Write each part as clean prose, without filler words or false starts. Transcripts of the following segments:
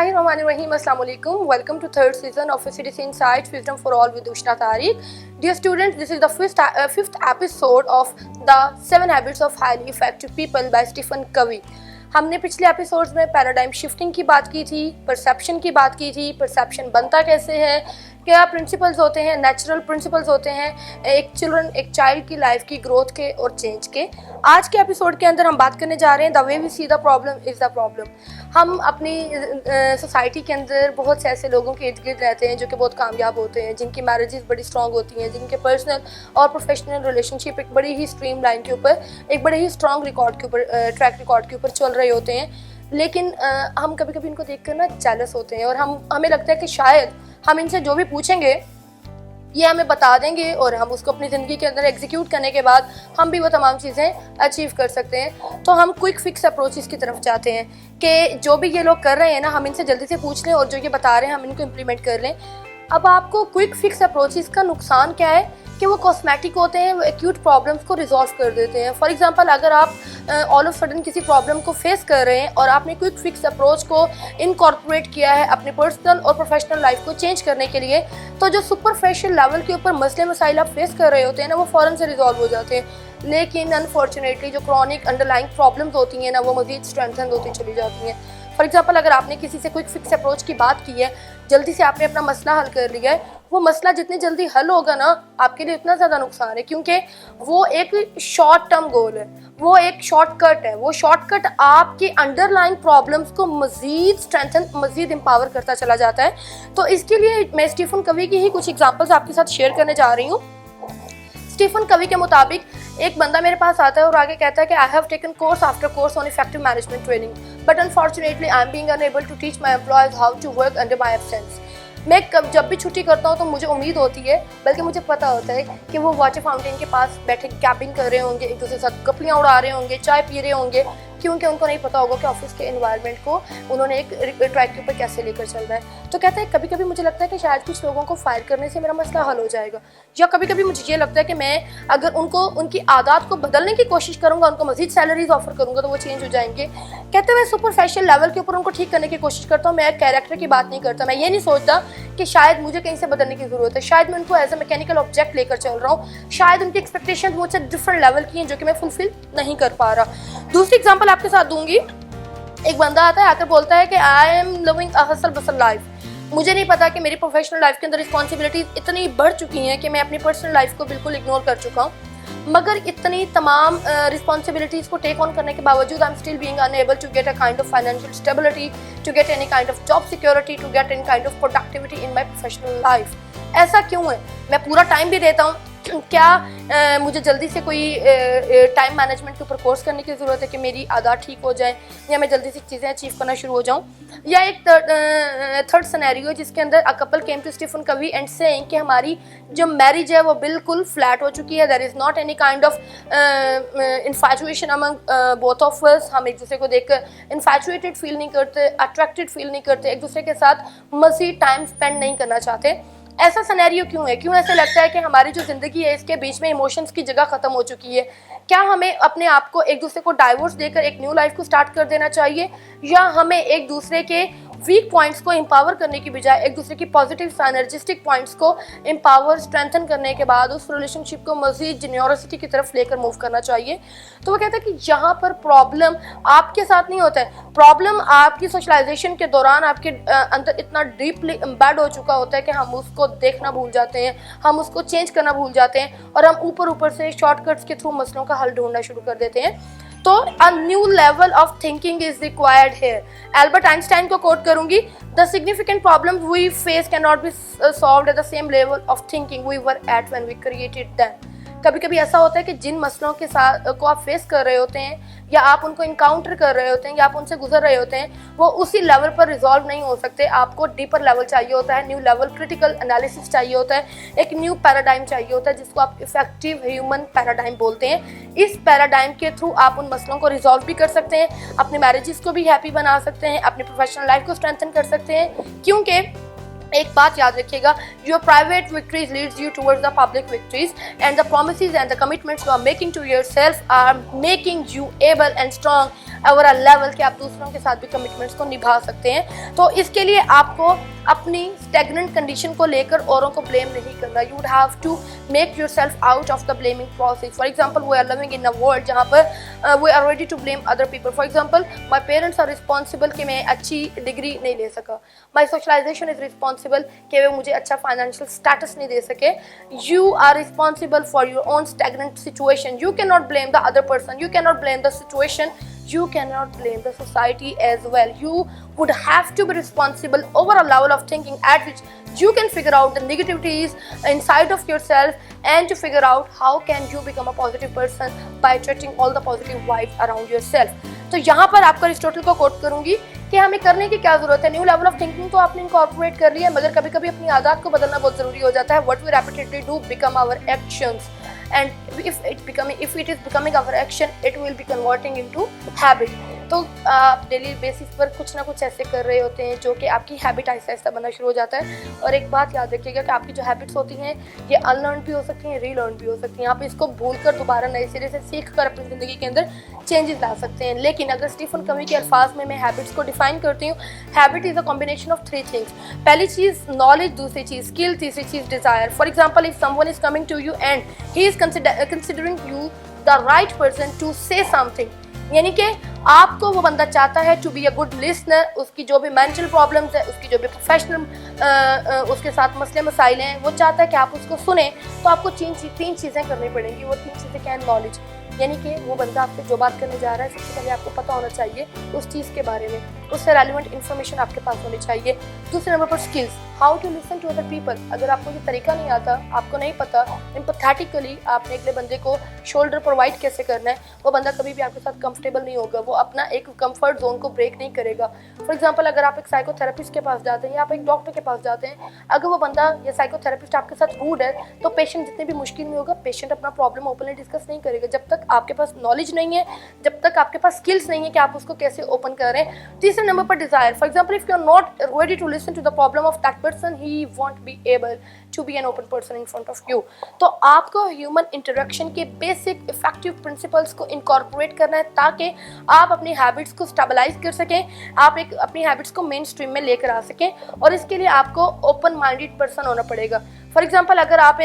Bismillahirrahmanirrahim. Assalamu alaikum. Welcome to third season of CDC Insights Wisdom for All with Ushna Tariq. Dear students, this is the fifth episode of the 7 Habits of Highly Effective People by Stephen Covey. हमने पिछले episodes में paradigm shifting की बात की थी, perception की बात की थी, परसेप्शन बनता कैसे है, क्या प्रिंसिपल्स होते हैं, नेचुरल प्रिंसिपल्स होते हैं एक चाइल्ड की लाइफ की ग्रोथ के और चेंज के। आज के एपिसोड के अंदर हम बात करने जा रहे हैं the way we see the problem is the problem. हम अपनी सोसाइटी के अंदर बहुत से ऐसे लोगों के इर्द गिर्द रहते हैं जो कि बहुत कामयाब होते हैं, जिनकी मैरिजेस बड़ी स्ट्रॉन्ग होती हैं, जिनके पर्सनल और प्रोफेशनल रिलेशनशिप एक बड़ी ही स्ट्रीम लाइन के ऊपर, एक बड़े ही स्ट्रॉन्ग रिकॉर्ड के ऊपर, ट्रैक रिकॉर्ड के ऊपर चल रहे होते हैं। लेकिन हम कभी कभी इनको देख कर ना जेलस होते हैं और हमें लगता है कि शायद हम इनसे जो भी पूछेंगे ये हमें बता देंगे और हम उसको अपनी ज़िंदगी के अंदर एग्जीक्यूट करने के बाद हम भी वो तमाम चीज़ें अचीव कर सकते हैं। तो हम क्विक फिक्स अप्रोचेस की तरफ जाते हैं कि जो भी ये लोग कर रहे हैं ना, हम इनसे जल्दी से पूछ लें और जो ये बता रहे हैं हम इनको इम्प्लीमेंट कर लें। अब आपको क्विक फिक्स अप्रोचेस का नुकसान क्या है कि वो कॉस्मेटिक होते हैं, वो एक्यूट प्रॉब्लम्स को रिजॉल्व कर देते हैं। फॉर एग्जांपल, अगर आप ऑल ऑफ सडन किसी प्रॉब्लम को फेस कर रहे हैं और आपने क्विक फिक्स अप्रोच को इनकॉर्पोरेट किया है अपने पर्सनल और प्रोफेशनल लाइफ को चेंज करने के लिए, तो जो सुपरफिशियल लेवल के ऊपर मसले मसाइल आप फेस कर रहे होते हैं ना, वो फ़ौरन से रिजॉल्व हो जाते हैं। लेकिन अनफॉर्चुनेटली जो क्रॉनिक अंडरलाइंग प्रॉब्लम्स होती हैं ना, वो मज़ीद स्ट्रेंथन होती चली जाती हैं। फॉर एग्जांपल, अगर आपने किसी से क्विक फिक्स अप्रोच की बात की है, जल्दी से आपने अपना मसला हल कर लिया है, वो मसला जितनी जल्दी हल होगा ना, आपके लिए इतना ज़्यादा नुकसान है, क्योंकि वो एक शॉर्ट टर्म गोल है, वो एक शॉर्टकट है। वो शॉर्टकट आपकी अंडरलाइंग प्रॉब्लम्स को मज़ीद स्ट्रेंथन, मज़ीद एम्पावर करता चला जाता है। तो इसके लिए मैं स्टीफन कवी की ही कुछ एग्जांपल्स आपके साथ शेयर करने जा रही हूँ। स्टीफन कवी के मुताबिक एक बंदा मेरे पास आता है और आगे कहता है कि I have taken course after course on effective management training, but unfortunately I am being unable to teach my employees how to work under my absence. मैं जब भी छुट्टी करता हूँ तो मुझे उम्मीद होती है, बल्कि मुझे पता होता है कि वो वाटर फाउंटेन के पास बैठे कैपिंग कर रहे होंगे, एक दूसरे के साथ कपड़ियाँ उड़ा रहे होंगे, चाय पी रहे होंगे, क्योंकि उनको नहीं पता होगा कि ऑफिस के एनवायरनमेंट को उन्होंने एक ट्रैक के ऊपर कैसे लेकर चलना है। तो कहते हैं कभी कभी मुझे लगता है कि शायद कुछ लोगों को फायर करने से मेरा मसला हल हो जाएगा, या कभी कभी मुझे ये लगता है कि मैं अगर उनको उनकी आदत को बदलने की कोशिश करूंगा, उनको मजीद सैलरीज ऑफर करूंगा तो वो चेंज हो जाएंगे। कहते हैं मैं सुपरफिशियल लेवल के ऊपर उनको ठीक करने की कोशिश करता हूँ, मैं कैरेक्टर की बात नहीं करता। मैं ये नहीं सोचता कि शायद मुझे कहीं से बदलने की ज़रूरत है, शायद मैं उनको एज ए मैकेनिकल ऑब्जेक्ट लेकर चल रहा हूँ, शायद उनकी एक्सपेक्टेशन मुझसे डिफरेंट लेवल की हैं जो कि मैं फुलफिल नहीं कर पा रहा। दूसरी एग्जांपल आपके साथ दूंगी। एक बंदा आता है, आकर बोलता है कि I am living a hustle bustle life. मुझे नहीं पता कि मेरी प्रोफेशनल लाइफ के अंदर रिस्पॉन्सिबिलिटीज इतनी बढ़ चुकी हैं कि मैं अपनी पर्सनल लाइफ को बिल्कुल इग्नोर कर चुका हूँ, मगर इतनी तमाम रिस्पॉन्सिबिलिटीज़ को टेक ऑन करने के बावजूद I am still being unable to get a kind of financial stability, to get any kind of job security, to get any kind of productivity in my professional life. ऐसा क्यों है? मैं पूरा time भी देता हूँ, क्या मुझे जल्दी से कोई टाइम मैनेजमेंट के ऊपर कोर्स करने की ज़रूरत है कि मेरी आदत ठीक हो जाए, या मैं जल्दी से चीज़ें अचीव करना शुरू हो जाऊँ? या एक थर्ड सिनेरियो जिसके अंदर a couple came to Stephen Covey and saying कि हमारी जो मैरिज है वो बिल्कुल फ्लैट हो चुकी है, there is not any kind of infatuation among both of us. हम एक दूसरे को देखकर इन्फैचुएटेड फील नहीं करते, अट्रैक्टेड फील नहीं करते, एक दूसरे के साथ मज़ीद टाइम स्पेंड नहीं करना चाहते। ऐसा सिनेरियो क्यों है? क्यों ऐसा लगता है कि हमारी जो ज़िंदगी है इसके बीच में इमोशंस की जगह ख़त्म हो चुकी है? क्या हमें अपने आप को एक दूसरे को डाइवोर्स देकर एक न्यू लाइफ को स्टार्ट कर देना चाहिए, या हमें एक दूसरे के वीक पॉइंट्स को एम्पावर करने की बजाय एक दूसरे की पॉजिटिव साइनर्जिस्टिक पॉइंट्स को एम्पावर, स्ट्रेंथन करने के बाद उस रिलेशनशिप को मज़ीद जेन्योसिटी की तरफ लेकर मूव करना चाहिए? तो वो कहता है कि यहाँ पर प्रॉब्लम आपके साथ नहीं होता है, प्रॉब्लम आपकी सोशलाइजेशन के दौरान आपके अंदर इतना डीपली एम्बेड हो चुका होता है कि हम उसको देखना भूल जाते हैं, हम उसको चेंज करना भूल जाते हैं और हम ऊपर से शॉर्टकट्स के थ्रू मसलों का हल ढूंढना शुरू कर देते हैं। तो a new level of thinking is required here. Albert Einstein को कोट करूंगी, the significant problem we face can not be solved at the same level of thinking we were at when we created them. कभी कभी ऐसा होता है कि जिन मसलों के साथ को आप फेस कर रहे होते हैं, या आप उनको इनकाउंटर कर रहे होते हैं, या आप उनसे गुजर रहे होते हैं, वो उसी लेवल पर रिजॉल्व नहीं हो सकते। आपको डीपर लेवल चाहिए होता है, न्यू लेवल क्रिटिकल एनालिसिस चाहिए होता है, एक न्यू पैराडाइम चाहिए होता है जिसको आप इफेक्टिव ह्यूमन पैराडाइम बोलते हैं। इस पैराडाइम के थ्रू आप उन मसलों को रिजॉल्व भी कर सकते हैं, अपने मैरिजेस को भी हैप्पी बना सकते हैं, अपनी प्रोफेशनल लाइफ को स्ट्रेंथन कर सकते हैं। क्योंकि एक बात याद रखिएगा, your private victories leads you towards the public victories, and the promises and the commitments you are making to yourself are making you able and strong overall level कि आप दूसरों के साथ भी कमिटमेंट्स को निभा सकते हैं। तो इसके लिए आपको अपनी स्टैग्नेंट कंडीशन को लेकर औरों को ब्लेम नहीं करना। You would have to make yourself out of the blaming process. For example we are living in a world जहाँ पर we are ready to blame other people. For example my parents are responsible कि मैं अच्छी degree नहीं ले सका। My socialisation is responsible कि वे मुझे अच्छा फाइनेंशियल स्टेटस नहीं दे सके। You are responsible for your own stagnant situation. You can not blame the other person, you cannot blame the situation, you cannot blame the society as well. You would have to be responsible over a level of thinking at which you can figure out the negativities inside of yourself and to figure out how can you become a positive person by attracting all the positive vibes around yourself. तो यहाँ पर आपको Aristotle को quote करूंगी कि हमें करने की क्या जरूरत है। न्यू लेवल ऑफ थिंकिंग तो आपने इनकॉर्पोरेट कर लिया, मगर कभी कभी अपनी आदत को बदलना बहुत जरूरी हो जाता है। What we repeatedly do become our actions, and if it is becoming our action, it will be converting into habit. तो आप डेली बेसिस पर कुछ ना कुछ ऐसे कर रहे होते हैं जो कि आपकी हैबिट आहिस्ता आहिस्ता बनना शुरू हो जाता है। और एक बात याद रखिएगा कि आपकी जो हैबिट्स होती हैं ये अनलर्न भी हो सकती हैं, रीलर्न भी हो सकती हैं। आप इसको भूल कर दोबारा नए सिरे से सीख कर अपनी ज़िंदगी के अंदर चेंजेस ला सकते हैं। लेकिन अगर स्टीफन कवी के अल्फाज में मैं हैबिट्स को डिफाइन करती हूँ, habit is a combination of 3 things. पहली चीज़ नॉलेज, दूसरी चीज़ स्किल, तीसरी चीज़ desire. For example if someone is coming to you and he is considering you the right person to say something, यानी कि आपको वो बंदा चाहता है to be a good listener, उसकी जो भी मेंटल प्रॉब्लम्स है, उसकी जो भी प्रोफेशनल उसके साथ मसले मसाइल हैं, वो चाहता है कि आप उसको सुने। तो आपको 3 चीज़ें करनी पड़ेंगी। वो 3 चीज़ें क्या है? नॉलेज, यानी कि वो बंदा आपसे जो बात करने जा रहा है सबसे पहले आपको पता होना चाहिए उस चीज़ के बारे में, उससे रेलिवेंट इन्फॉर्मेशन आपके पास होनी चाहिए। दूसरे नंबर पर skills, how to listen to other people. अगर आपको ये तरीका नहीं आता, आपको नहीं पता एम्पैथेटिकली आपने अगले बंदे को शोल्डर प्रोवाइड कैसे करना है, वो बंदा कभी भी आपके साथ कंफर्टेबल नहीं होगा, वो अपना एक कंफर्ट जोन को ब्रेक नहीं करेगा। फॉर एग्जांपल अगर आप एक साइकोथेरेपिस्ट के पास जाते हैं या आप एक डॉक्टर के पास जाते हैं, अगर वो बंदा या साइकोथेरेपिस्ट आपके साथ रूड है तो पेशेंट जितने भी मुश्किल में होगा, पेशेंट अपना प्रॉब्लम ओपनली डिस्कस नहीं करेगा। जब तक आपके पास नॉलेज नहीं है, जब तक आपके पास स्किल्स नहीं है कि आप उसको कैसे ओपन कर रहे हैं। तीसरे नंबर पर desire. For example if you are not ready to listen to the problem of that person, he won't be able to be an open person in front of you. तो आपको human interaction के basic effective principles को incorporate करना है ताकि आप अपनी habits को स्टेबलाइज कर सकें, आप एक अपनी हैबिट्स को मेन स्ट्रीम में लेकर आ सकें। और इसके लिए आपको ओपन माइंडेड पर्सन होना पड़ेगा। फॉर एग्जांपल अगर आप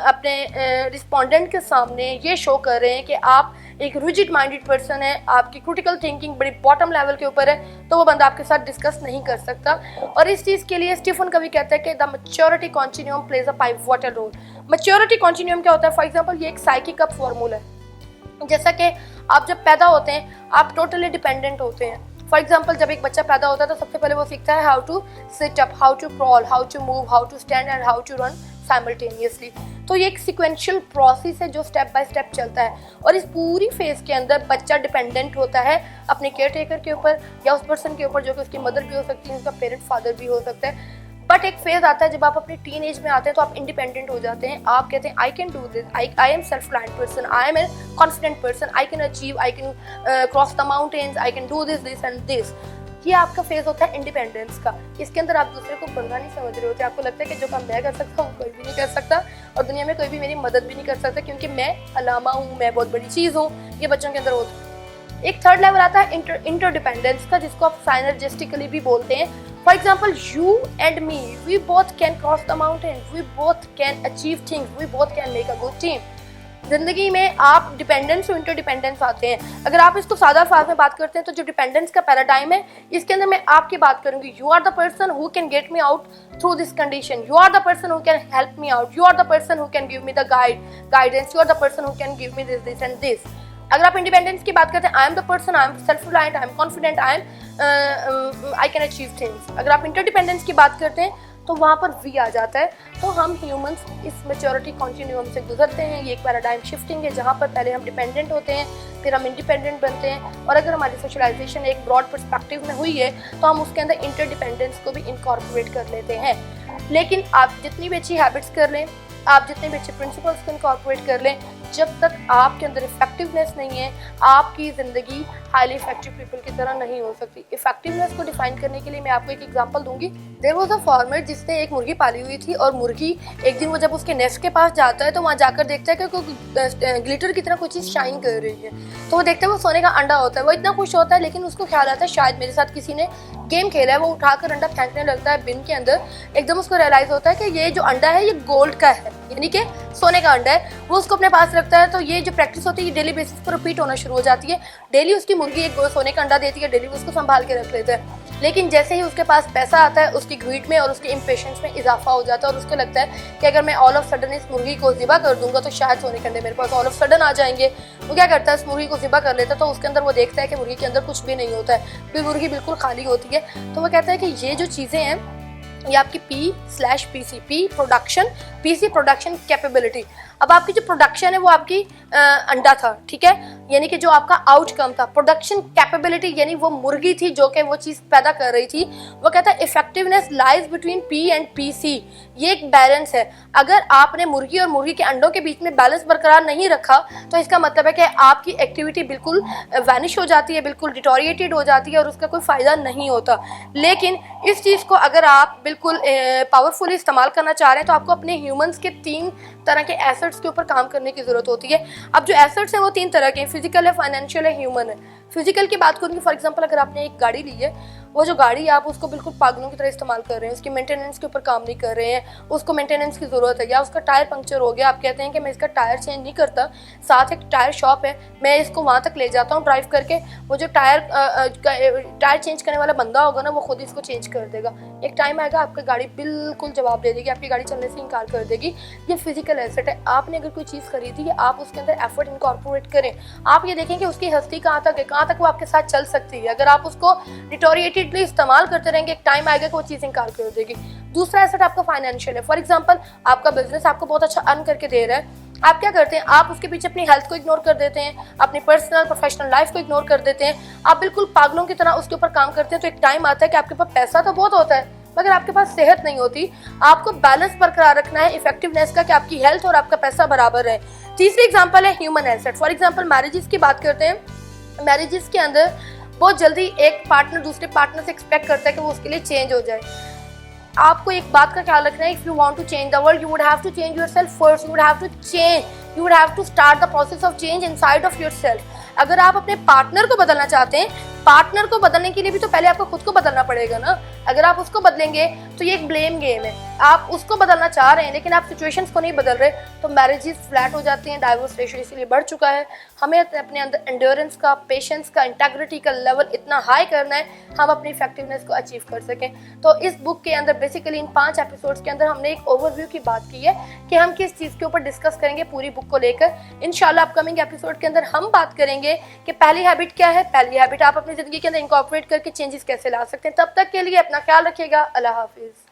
अपने रिस्पोंडेंट के सामने ये शो कर रहे हैं कि आप एक रिजिड माइंडेड पर्सन है, आपकी क्रिटिकल थिंकिंग बड़ी बॉटम लेवल के ऊपर है, तो वो बंदा आपके साथ डिस्कस नहीं कर सकता। और इस चीज़ के लिए स्टीफन कवी कहता है कि the maturity continuum plays a pivotal role. Maturity continuum क्या होता है? फॉर एग्जांपल ये एक साइकिक का फॉर्मूला है। जैसा कि आप जब पैदा होते हैं आप टोटली डिपेंडेंट होते हैं। फॉर एग्जाम्पल जब एक बच्चा पैदा होता है तो सबसे पहले वो सीखता है how to sit up, how to crawl, how to move, how to stand and how to run simultaneously. तो ये एक सिक्वेंशियल प्रोसेस है जो स्टेप बाय स्टेप चलता है। और इस पूरी फेज के अंदर बच्चा डिपेंडेंट होता है अपने केयर टेकर के ऊपर या उस पर्सन के ऊपर जो कि उसकी मदर भी हो सकती है, उसका पेरेंट फादर भी हो सकता है। बट एक फेज आता है जब आप अपनी टीन एज में आते हैं तो आप इंडिपेंडेंट हो जाते हैं। आप कहते हैं I can do this, I am self reliant person, I am a confident person, I can achieve, I can cross the mountains, I can do this and this. ये आपका फेज होता है इंडिपेंडेंस का। इसके अंदर आप दूसरे को बंदा नहीं समझ रहे होते, आपको लगता है कि जो काम मैं कर सकता हूँ कोई भी नहीं कर सकता और दुनिया में कोई भी मेरी मदद भी नहीं कर सकता क्योंकि मैं अलामा हूँ, मैं बहुत बड़ी चीज़ हूँ। ये बच्चों के अंदर होता है। एक थर्ड लेवल आता है इंटरडिपेंडेंस का, जिसको आप साइनर्जिस्टिकली भी बोलते हैं। For example you and me, we both can cross the mountain, we both can achieve things, we both can make a good team. जिंदगी में आप डिपेंडेंस और इंटरडिपेंडेंस आते हैं। अगर आप इसको सादा अल्फाज में बात करते हैं तो जो डिपेंडेंस का पैराडाइम है इसके अंदर मैं आपकी बात करूंगी। You are the person who can get me out through this condition, you are the person who can help me out, you are the person who can give me the guidance, you are the person who can give me this and this. अगर आप independence की बात करते हैं, I am the person, I am self reliant, I am confident, I can achieve things. अगर आप interdependence की बात करते हैं तो वहाँ पर वी आ जाता है। तो हम ह्यूमंस इस मैच्योरिटी कॉन्टिन्यूम से गुजरते हैं। ये एक पैराडाइम शिफ्टिंग है जहाँ पर पहले हम डिपेंडेंट होते हैं, फिर हम इंडिपेंडेंट बनते हैं। और अगर हमारी सोशलाइजेशन एक ब्रॉड पर्सपेक्टिव में हुई है तो हम उसके अंदर इंटरडिपेंडेंस को भी इनकॉर्पोरेट कर लेते हैं। लेकिन आप जितनी भी अच्छी हैबिट्स कर लें, आप जितने भी अच्छे प्रिंसिपल्स को इनकॉर्पोरेट कर लें, जब तक आपके अंदर इफेक्टिवनेस नहीं है आपकी ज़िंदगी हाईली इफेक्टिव पीपल की तरह नहीं हो सकती। इफेक्टिवनेस को डिफाइन करने के लिए मैं आपको एक एग्जांपल दूंगी। देयर वाज अ फार्मर जिसने एक मुर्गी पाली हुई थी, और मुर्गी एक दिन वो जब उसके नेस्ट के पास जाता है तो वहाँ जाकर देखता है कि कोई ग्लिटर की तरह कुछ चीज़ शाइन कर रही है। तो वो देखता है वो सोने का अंडा होता है। वो इतना खुश होता है, लेकिन उसको ख्याल आता है शायद मेरे साथ किसी ने गेम खेला है। वो उठाकर अंडा फेंकने लगता है बिन के अंदर। एकदम उसको रियलाइज होता है कि ये जो अंडा है ये गोल्ड का है, यानी कि सोने का अंडा है। वो उसको अपने पास रखता है। तो ये जो प्रैक्टिस होती है ये डेली बेसिस पर रिपीट होना शुरू हो जाती है। डेली उसकी मुर्गी एक सोने का अंडा देती है, डेली उसको संभाल के रख लेता है। लेकिन जैसे ही उसके पास पैसा आता है, उसकी ग्रीड में और उसके इम्पेशंस में इजाफा हो जाता है, और उसको लगता है कि अगर मैं ऑल ऑफ सडन इस मुर्गी को ज़िबा कर दूंगा तो शायद सोने के अंडे मेरे पास ऑल ऑफ सडन आ जाएंगे। वो क्या करता है, इस मुर्गी को ज़िबा कर लेता है। तो उसके अंदर वो देखता है कि मुर्गी के अंदर कुछ भी नहीं होता है, फिर मुर्गी बिल्कुल खाली होती है। तो वो कहता है कि ये जो चीज़ें हैं ये आपकी P/PC, P production, PC production capability. अब आपकी जो प्रोडक्शन है वो आपकी अंडा था, ठीक है, यानी कि जो आपका आउटकम था। प्रोडक्शन कैपेबिलिटी यानी वो मुर्गी थी जो कि वो चीज़ पैदा कर रही थी। वो कहता है effectiveness lies between P and PC। ये एक बैलेंस है। अगर आपने मुर्गी और मुर्गी के अंडों के बीच में बैलेंस बरकरार नहीं रखा तो इसका मतलब है कि आपकी एक्टिविटी बिल्कुल वैनिश हो जाती है, बिल्कुल डिटोरिएटेड हो जाती है और उसका कोई फ़ायदा नहीं होता। लेकिन इस चीज़ को अगर आप बिल्कुल पावरफुली इस्तेमाल करना चाह रहे हैं तो आपको अपने ह्यूमंस के 3 तरह के एसेट्स के ऊपर काम करने की ज़रूरत होती है। अब जो एसेट्स हैं वो 3 तरह के हैं, फिजिकल है, फाइनेंशियल है, ह्यूमन है। फिजिकल की बात करूँगी, फॉर एग्जांपल अगर आपने एक गाड़ी ली है, वो जो गाड़ी आप उसको बिल्कुल पागलों की तरह इस्तेमाल कर रहे हैं, उसकी मेंटेनेंस के ऊपर काम नहीं कर रहे हैं, उसको मेंटेनेंस की ज़रूरत है, या उसका टायर पंक्चर हो गया, आप कहते हैं कि मैं इसका टायर चेंज नहीं करता, साथ एक टायर शॉप है, मैं इसको वहाँ तक ले जाता हूँ ड्राइव करके, वो जो टायर चेंज करने वाला बंदा होगा ना वो खुद इसको चेंज कर देगा। एक टाइम आएगा आपकी गाड़ी बिल्कुल जवाब दे देगी, आपकी गाड़ी चलने से इनकार कर देगी। ये फिजिकल एसेट है। आपने अगर कोई चीज़ खरीदी है, आप उसके अंदर एफर्ट इनकॉर्पोरेट करें। आप ये देखें कि उसकी हस्ती कहाँ तक है, कहाँ तक वो आपके साथ चल सकती है। अगर आप उसको डिटोरिएटेडली इस्तेमाल करते रहेंगे, एक टाइम आएगा कि वो चीज़ इनकार कर देगी। दूसरा एसेट आपका फाइनेंशियल है। फॉर एग्जांपल आपका बिजनेस आपको बहुत अच्छा अर्न करके दे रहा है, आप क्या करते हैं, आप उसके पीछे अपनी हेल्थ को इग्नोर कर देते हैं, अपनी पर्सनल प्रोफेशनल लाइफ को इग्नोर कर देते हैं, आप बिल्कुल पागलों की तरह उसके ऊपर काम करते हैं। तो एक टाइम आता है कि आपके पास पैसा तो बहुत होता है मगर आपके पास सेहत नहीं होती। आपको बैलेंस बरकरार रखना है इफेक्टिवनेस का, कि आपकी हेल्थ और आपका पैसा बराबर है। तीसरी एग्जांपल है human asset. For example marriages की बात करते हैं। मैरिजेस के अंदर बहुत जल्दी एक पार्टनर दूसरे पार्टनर से एक्सपेक्ट करता है कि वो उसके लिए चेंज हो जाए। आपको एक बात का ख्याल रखना है, if you want to change the world you would have to change yourself first. You would have to start the process of change inside of yourself. अगर आप अपने पार्टनर को बदलना चाहते हैं, पार्टनर को बदलने के लिए भी तो पहले आपको खुद को बदलना पड़ेगा ना। अगर आप उसको बदलेंगे तो ये एक ब्लेम गेम है। आप उसको बदलना चाह रहे हैं लेकिन आप सिचुएशंस को नहीं बदल रहे, तो मैरिजेस फ्लैट हो जाती हैं। डाइवोर्स रेशियो इसीलिए बढ़ चुका है। हमें अपने अंदर एंड्योरेंस का, पेशेंस का, इंटेग्रिटी का लेवल इतना हाई करना है हम अपनी इफेक्टिवनेस को अचीव कर सकें। तो इस बुक के अंदर बेसिकली इन 5 एपिसोड्स के अंदर हमने एक ओवरव्यू की बात की है कि हम किस चीज़ के ऊपर डिस्कस करेंगे पूरी बुक को लेकर। इंशाल्लाह अपकमिंग एपिसोड के अंदर हम बात करेंगे कि पहली हैबिट क्या है, पहली हैबिट आप अपनी ज़िंदगी के अंदर इंकॉर्पोरेट करके चेंजेस कैसे ला सकते हैं। तब तक के लिए अपना ख्याल रखिएगा। अल्लाह हाफिज़।